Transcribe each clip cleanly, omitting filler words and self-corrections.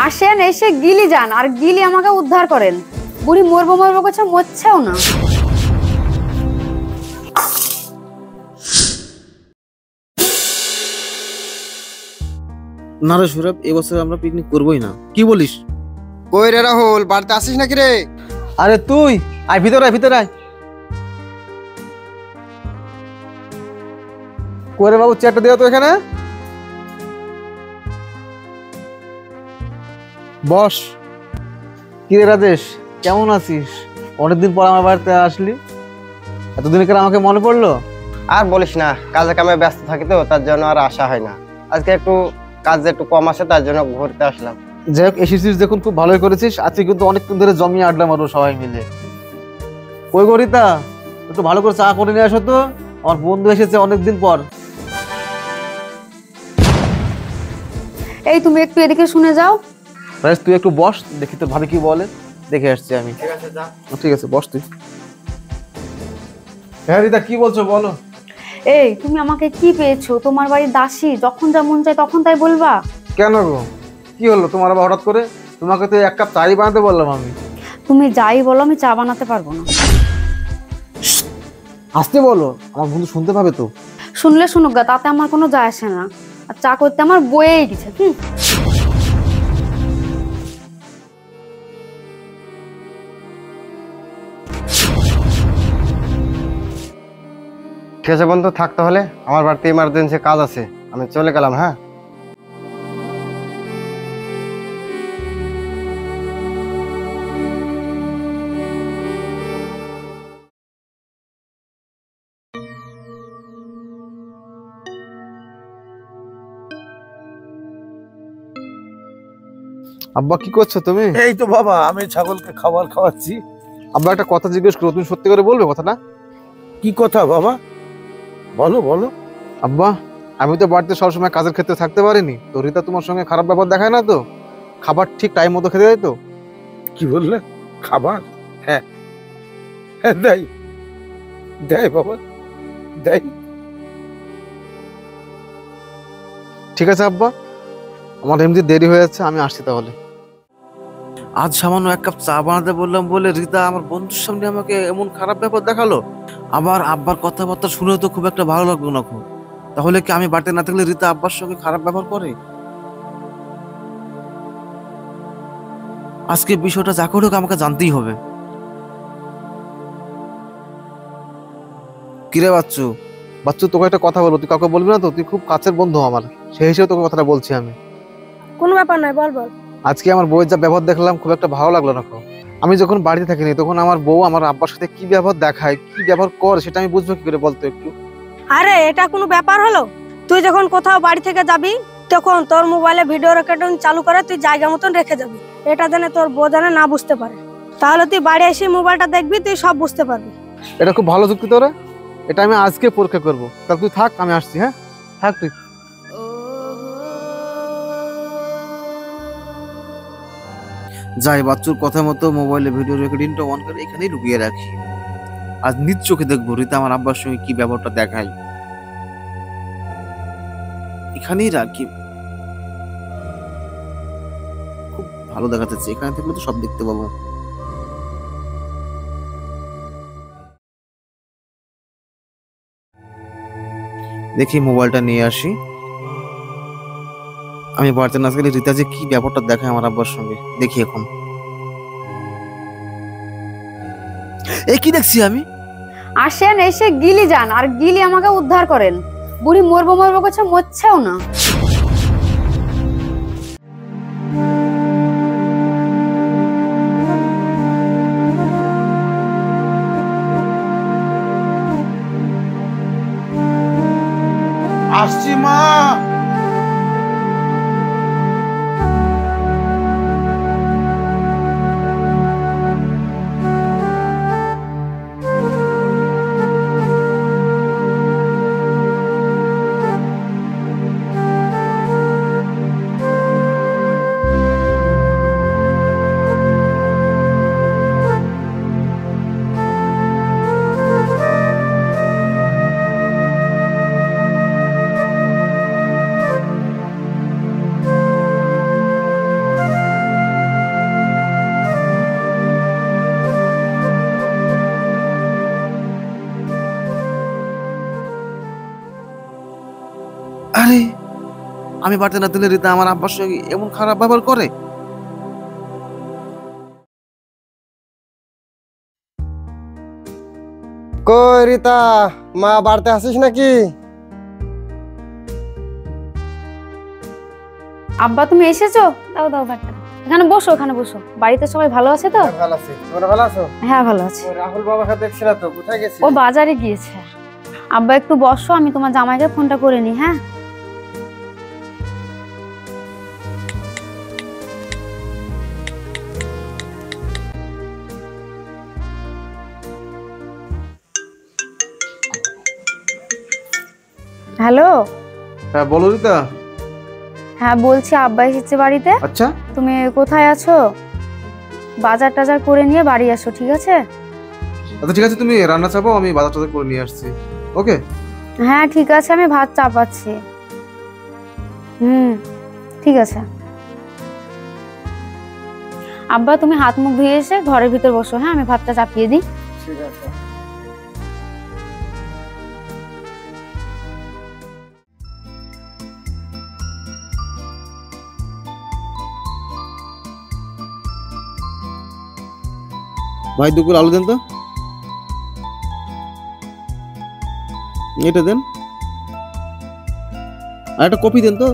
আসেন, এসে গিলি যান আর গিলি আমাকে উদ্ধার করেন। বুড়ি মরবো মরবো করছে, মরছেও না। না রে সৌরভ, এবছর আমরা পিকনিক করবোই না, কি বলিস? কই রে রাহুল, বাড়িতে আসিস নাকি রে? আরে তুই আয়, ভিতরে আয়, ভিতরে আয়। করে বাবু, চেয়ারটা দেও তো এখানে। বস। কি রে রাজেশ, কেমন আছিস? অনেকদিন পর আমার বাড়িতে আসলি, এতদিন কেন আমাকে মনে পড়লো? আর বলিস না, কাজে কামে ব্যস্ত থাকি তো, তার জন্য আর আসা হয় না। আজকে একটু কাজ একটু কম আসে, তার জন্য ঘুরতে আসলাম। যাই হোক, এসেছিস দেখুন, খুব ভালোই করেছিস। আজকে কিন্তু অনেকক্ষণ ধরে জমিয়ে আড্ডা মারবো সবাই মিলে। ওই গরিতা, একটু ভালো করে চা করে নিয়ে আসো তো, আমার বন্ধু এসেছে অনেকদিন পর। এই তুমি একটু এদিকে শুনে যাও। রাজেশ, তুই একটু বস, দেখি তো ভাবি কি বলে, দেখে আসছি আমি। ঠিক আছে, বস তুই। হ্যাঁ রিতা, কি বলছো বলো। এই তুমি আমাকে কি পেয়েছো? তোমার বাড়ির দাসী, যখন যা মন চায় তখন তাই বলবা? কেন গো, কি হলো তোমার আবার হঠাৎ করে? তোমাকে তো এক কাপ চাই বানাতে বললাম আমি। তুমি যাই বলো, আমি চা বানাতে পারবো না। আসতে বলো, আমার বন্ধু শুনতে পাবে তো। শুনলে শুনুক গা, তাতে আমার কোনো যায় আসে না। আর চা করতে আমার বয়েই গেছে। ঠিক আছে বন্ধু, থাক তাহলে, আমার বাড়িতে ইমার্জেন্সি কাজ আছে, আমি চলে গেলাম। হ্যাঁ, আব্বা, কি করছো তুমি? এই তো বাবা, আমি ছাগলকে খাবার খাওয়াচ্ছি। আব্বা, একটা কথা জিজ্ঞেস করো, তুমি সত্যি করে বলবে কথাটা? কি কথা বাবা, বলো বলো। আব্বা, আমি তো বাড়িতে সবসময় কাজের ক্ষেত্রে থাকতে পারিনি, তো রিতা তোমার সঙ্গে খারাপ ব্যাপার দেখায় না তো? খাবার ঠিক টাইম মতো খেতে দেয় তো? কি বললে? খাবার? হ্যাঁ হ্যাঁ, দেয় দেয় বাবা, দেয়। ঠিক আছে আব্বা, আমার এমনি দেরি হয়ে যাচ্ছে, আমি আসছি তাহলে। আজ সামান্য এক কাপ চা বানাতে বললাম বলে রিতা আমার বন্ধুর সামনে আমাকে এমন খারাপ ব্যাপার দেখালো। আবার আব্বার কথাবার্তা শুনে তো খুব একটা ভালো লাগলো না খুব। তাহলে কি আমি বাড়িতে না থাকলে রিতা আব্বার সঙ্গে খারাপ ব্যবহার করে? আজকে বিষয়টা যা করে হোক আমাকে জানতেই হবে। কিরে বাচ্চু, বাচ্চু, তোকে একটা কথা বলবো, তুই কাউকে বলবি না তো? তুই খুব কাছের বন্ধু আমার, সেই হিসেবে তোকে কথাটা বলছি আমি। কোনো ব্যাপার নয়, বল বল। আজকে আমার বউয়ের যা ব্যবহার দেখলাম, খুব একটা ভালো লাগলো না খুব। আমি যখন বাড়িতে থাকিনি তখন আমার বউ আমার আব্বার সাথে কি ব্যবহার দেখায়, কি ব্যবহার করে, সেটা আমি বুঝবো কি করে বলতো একটু? আরে এটা কোনো ব্যাপার হলো? তুই যখন কোথাও বাড়ি থেকে যাবি, তখন তোর মোবাইলে ভিডিও রেকর্ডিং চালু করে তুই জায়গা মতন রেখে যাবি। এটা যেন তোর বউ যেন না বুঝতে পারে। তাহলে তুই বাড়ি এসে মোবাইলটা দেখবি, তুই সব বুঝতে পারবি। এটা খুব ভালো যুক্তি তোরা, এটা আমি আজকে পরীক্ষা করবো। তাহলে তুই থাক, আমি আসছি। হ্যাঁ, থাক তুই। যাই, বাচ্চুর কথা মতো মোবাইলে ভিডিও রেকর্ডিংটা অন করে এখানেই লুকিয়ে রাখি। আজ নিজ চোখে দেখবো রিতা আমার আব্বার সঙ্গে কি ব্যবহারটা দেখায়। এখানেই রাখি, খুব ভালো দেখা যাচ্ছে, এখানে থাকলে তো সব দেখতে পাবো। দেখি মোবাইলটা নিয়ে আসি। আমি বাড়িতে না গেলে রিতা যে কি ব্যাপারটা দেখায় আমার আব্বার সঙ্গে, দেখি এখন। এই কি দেখছি আমি? আসেন, এসে গিলি যান আর গিলি আমাকে উদ্ধার করেন। বুড়ি মরবো মরবো করছে, মরছেও না। আসছি মা। আমি বাড়িতে না দিলে রীতা আমার আব্বার সঙ্গে এমন খারাপ ব্যবহার করে? কই রিতা, মা বাড়িতে আসিস নাকি? আব্বা তুমি এসেছো? দাও দাও ব্যাগটা। এখানে বসো, এখানে বসো। বাড়িতে সবাই ভালো আছে তো? ভালো আছি, তোমরা ভালো আছো? হ্যাঁ ভালো আছে। রাহুল বাবাকে দেখছি না তো, কোথায় গেছে? ও বাজারে গিয়েছে। আব্বা একটু বসো, আমি তোমার জামাইকে ফোনটা করে নি। হ্যাঁ হ্যালো। হ্যাঁ বলো রীতা। হ্যাঁ বলছি আব্বা এসেছে বাড়িতে। আচ্ছা তুমি কোথায় আছো? বাজার টাজার করে নিয়ে বাড়ি আসো, ঠিক আছে? আচ্ছা ঠিক আছে, তুমি রান্না চাপাও, আমি বাজার টাজার করে নিয়ে আসছি। ওকে। হ্যাঁ ঠিক আছে, আমি ভাত চাপাচ্ছি। ঠিক আছে। আব্বা তুমি হাত মুখ ধুয়ে এসে ঘরের ভিতর বসো। হ্যাঁ আমি ভাতটা চাপিয়ে দিই। ঠিক আছে। ভাই দুপুর আলু দেন তো, এটা দেন, আর একটা কফি দেন তো।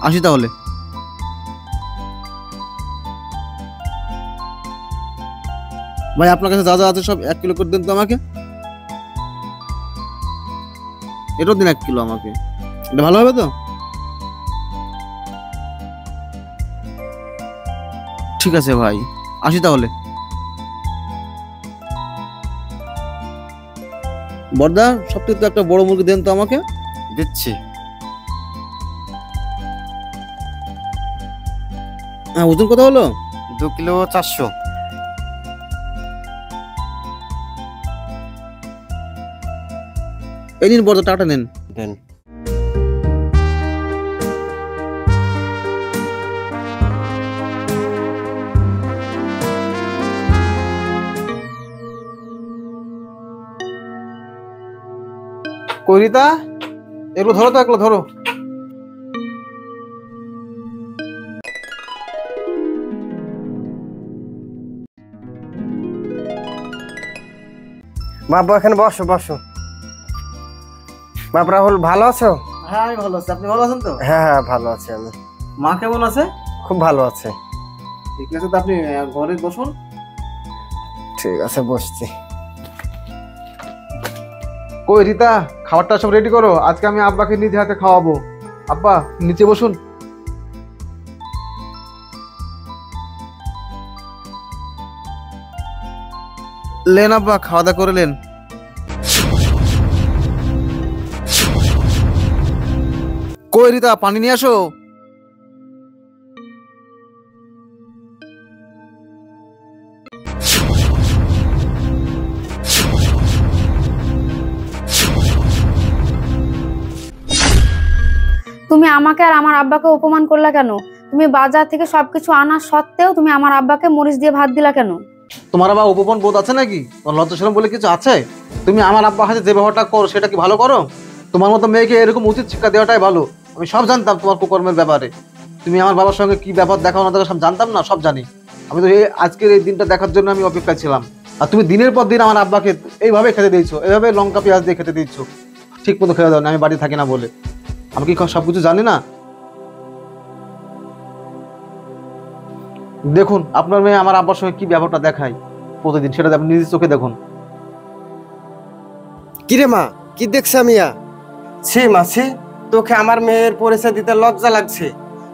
আসি তাহলে। ভাই আপনার কাছে যা যা আছে সব 1 কিলো করে দেন তো আমাকে। এটাও দিন 1 কিলো আমাকে, এটা ভালো হবে তো? ঠিক আছে ভাই, আসি তাহলে। বড়দা সবথেকে তো একটা বড় মুরগি দেন তো আমাকে। দিচ্ছি। হ্যাঁ ওজন কত হলো? 2 কিলো 400। এই নিন বড়দা, টাটা নেন। দেন। কই রীতা, এগুলো ধরো তো, এগুলো ধরো। বাবা এখানে বসো বসো। বাপ রাহুল ভালো আছো? হ্যাঁ আমি ভালো আছি, আপনি ভালো আছেন তো? হ্যাঁ হ্যাঁ ভালো আছি আমি। মা কেমন আছে? খুব ভালো আছে। ঠিক আছে, তো আপনি ঘরে বসুন। ঠিক আছে বসছি। কই রীতা, খাবারটা সব রেডি করো, আজকে আমি আব্বাকে নিজে হাতে খাওয়াবো। আব্বা নিচে বসুন। লেন আব্বা, খাওয়া দাওয়া করে লেন। কই রীতা, পানি নিয়ে আসো। তুমি আমাকে আর আমার আব্বাকে অপমান করলা কেন? তুমি বাজার থেকে সবকিছু আনা সত্ত্বেও তুমি আমার আব্বাকে মরিচ দিয়ে ভাত দিলা কেন? তোমার আবার উপপন বোধ আছে নাকি? তোমার লজ্জা শরম বলে কিছু আছে? তুমি আমার আব্বার হাতে যে ব্যবহারটা করো সেটা কি ভালো করো? তোমার মতো মেয়েকে এরকম উচিত শিক্ষা দেওয়াটাই ভালো। আমি সব জানতাম তোমার কুকর্মের ব্যাপারে। তুমি আমার বাবার সঙ্গে কি ব্যাপার দেখাও না দেখো সব জানতাম না, সব জানি। আমি তো এই আজকের এই দিনটা দেখার জন্য আমি অপেক্ষা ছিলাম। আর তুমি দিনের পর দিন আমার আব্বাকে এইভাবে খেতে দিয়েছো, এইভাবে লঙ্কা পেঁয়াজ দিয়ে খেতে দিয়েছো। ঠিক মতো খেতে দাও না, আমি বাড়ি থাকি না বলে। আমি কি সবকিছু জানি না? দেখুন আপনার মেয়ে আমার আব্বার সঙ্গে কি ব্যাপারটা দেখায় প্রতিদিন, সেটা আপনি নিজের চোখে দেখুন। কিরে মা, কি দেখছ মিয়া? ছি মাছি, তোকে আমার মেয়ের পরিচয় দিতে লজ্জা লাগছে।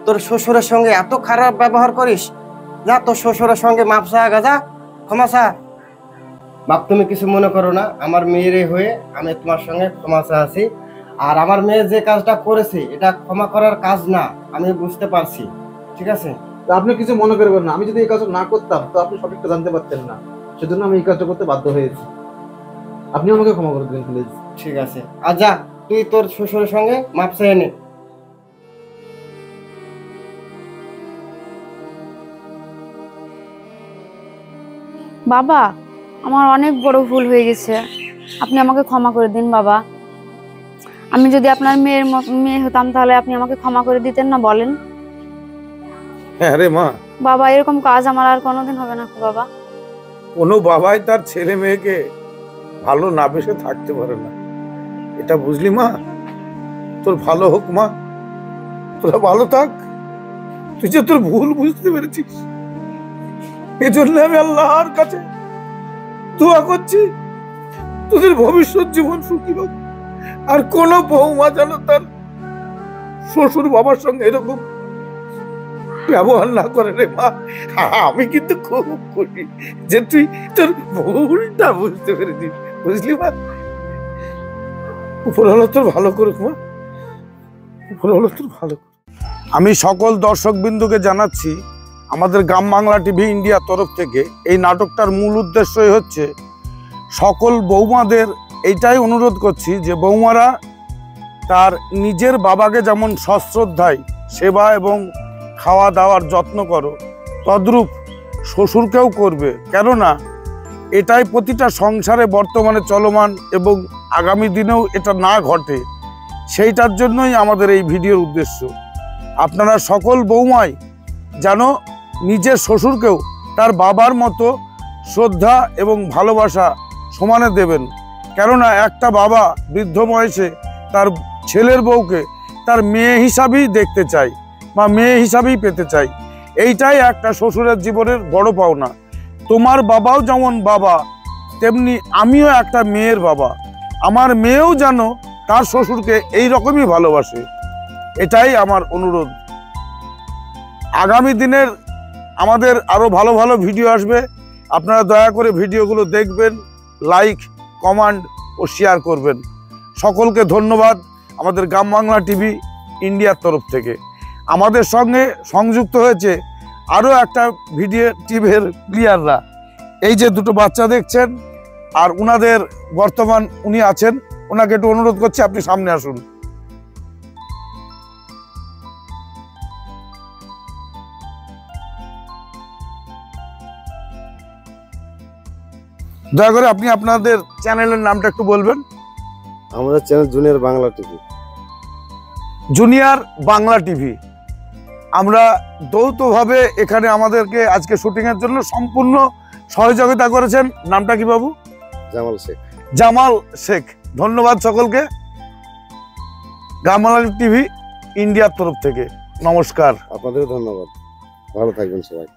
তোর শ্বশুরের সঙ্গে এত খারাপ ব্যবহার করিস? যা তোর শ্বশুরের সঙ্গে মাপ চাওয়া গা, যা ক্ষমা চা। বাপ তুমি কিছু মনে করো না, আমার মেয়ের হয়ে আমি তোমার সঙ্গে ক্ষমা চাচ্ছি। আর আমার মেয়ে যে কাজটা করেছে এটা ক্ষমা করার কাজ না, আমি বুঝতে পারছি। ঠিক আছে? আপনি কিছু মনে করবেন না, আমি যদি এই কাজটা না করতাম তো আপনি সঠিকটা জানতে পারতেন না, সেজন্য আমি এই কাজটা করতে বাধ্য হয়েছি। আপনি আমাকে ক্ষমা করে দিন প্লিজ। ঠিক আছে, আর যা তুই তোর শ্বশুরের সঙ্গে মাপ চেয়ে নে। বাবা আমার অনেক বড় ভুল হয়ে গেছে, আপনি আমাকে ক্ষমা করে দিন বাবা। আমি যদি আপনার মেয়ে হতাম তাহলে আপনি আমাকে ক্ষমা করে দিতেন না, বলেন? হ্যাঁ রে মা, বাবা এরকম কাজ আমার আর কোনোদিন হবে না বাবা। কোনো বাবাই তার ছেলে মেয়েকে ভালো না বেসে থাকতে পারে না, এটা বুঝলি মা? তোর ভালো হোক মা, তোরা ভালো থাক। তুই যে তোর ভুল বুঝতে পেরেছিস, এজন্য আমি আল্লাহর কাছে দোয়া করছি তোদের ভবিষ্যৎ জীবন সুখী হোক। আর কোন বৌমা যেন তার শ্বশুর বাবার সঙ্গে এরকম ব্যবহার না করে রে মা। আমি কিন্তু খুব খুশি যে তুই তোর ভুলটা বুঝতে পেরেছিস, বুঝলি মা? উপরওয়ালা তোর ভালো করুক মা, উপরওয়ালা তোর ভালো করুক। আমি সকল দর্শক বিন্দুকে জানাচ্ছি আমাদের গ্রাম বাংলা টিভি ইন্ডিয়া তরফ থেকে এই নাটকটার মূল উদ্দেশ্যই হচ্ছে সকল বৌমাদের এইটাই অনুরোধ করছি যে বৌমারা তার নিজের বাবাকে যেমন সশ্রদ্ধায় সেবা এবং খাওয়া দাওয়ার যত্ন করো, তদ্রূপ শ্বশুরকেও করবে। কেননা এটাই প্রতিটা সংসারে বর্তমানে চলমান এবং আগামী দিনেও এটা না ঘটে, সেইটার জন্যই আমাদের এই ভিডিওর উদ্দেশ্য। আপনারা সকল বৌমাই যেন নিজের শ্বশুরকেও তার বাবার মতো শ্রদ্ধা এবং ভালোবাসা সমানে দেবেন। কেননা একটা বাবা বৃদ্ধ বয়সে তার ছেলের বউকে তার মেয়ে হিসাবেই দেখতে চায় বা মেয়ে হিসাবেই পেতে চায়। এইটাই একটা শ্বশুরের জীবনের বড় পাওনা। তোমার বাবাও যেমন বাবা, তেমনি আমিও একটা মেয়ের বাবা। আমার মেয়েও যেন তার শ্বশুরকে এই রকমই ভালোবাসে, এটাই আমার অনুরোধ। আগামী দিনের আমাদের আরো ভালো ভালো ভিডিও আসবে, আপনারা দয়া করে ভিডিওগুলো দেখবেন, লাইক, কমেন্ট ও শেয়ার করবেন। সকলকে ধন্যবাদ আমাদের গ্রাম বাংলা টিভি ইন্ডিয়ার তরফ থেকে। আমাদের সঙ্গে সংযুক্ত হয়েছে আরও একটা ভিডিও টিভির প্লেয়াররা। এই যে দুটো বাচ্চা দেখছেন, আর উনাদের বর্তমান উনি আছেন, ওনাকে একটু অনুরোধ করছি আপনি সামনে আসুন। দয়া করে আপনি আপনাদের চ্যানেলের নামটা একটু বলবেন। আমাদের channel junior Bangla TV. Junior Bangla TV. আমরা যৌথভাবে এখানে আমাদেরকে আজকে শুটিংয়ের জন্য সম্পূর্ণ সহযোগিতা করেছেন। নামটা কি বাবু? জামাল শেখ। জামাল শেখ। ধন্যবাদ সকলকে গ্রাম বাংলা টিভি ইন্ডিয়ার তরফ থেকে। নমস্কার। আপনাদেরও ধন্যবাদ, ভালো থাকবেন সবাই।